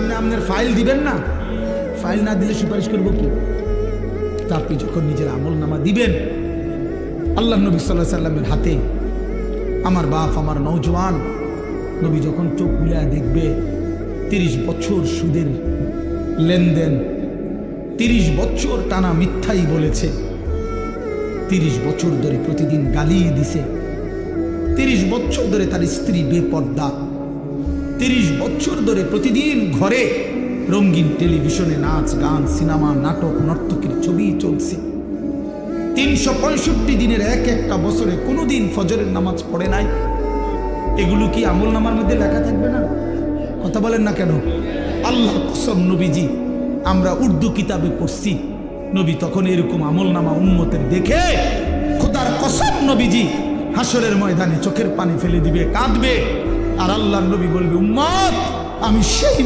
সামনে আপনার ফাইল দিবেন না, ফাইল না দিলে সুপারিশ করবো কি? তা আপনি যখন নিজের আমল নামা দিবেন, আল্লাহ নবী সাল্লাল্লাহু আলাইহি সাল্লামের হাতে আমার বাপ আমার নওজোয়ান নবী যখন চোখ মিলায় দেখবে 30 বছর সুদের লেনদেন, 30 বছর টানা মিথ্যাই বলেছে, 30 বছর ধরে প্রতিদিন গালি দিছে, 30 বছর ধরে তার স্ত্রী বেপর্দা, 30 বছর ধরে প্রতিদিন ঘরে রঙিন টেলিভিশনে নাচ গান সিনেমা নাটক নর্তকীর ছবি চলছে, 365 দিনের এক একটা বছরে কোনোদিন ফজরের নামাজ পড়ে নাই। এগুলো কি আমল নামার মধ্যে লেখা থাকবে না? কথা বলেন না কেন? আল্লাহর কসম নবীজি, আমরা উর্দু কিতাবে পড়ছি, নবী তখন এরকম আমল নামা উম্মতের দেখে খোদার কসম নবীজি হাসরের ময়দানে চোখের পানি ফেলে দিবে, কাঁদবে, আর আল্লাহর নবী বলবে, উম্মত আমি সেই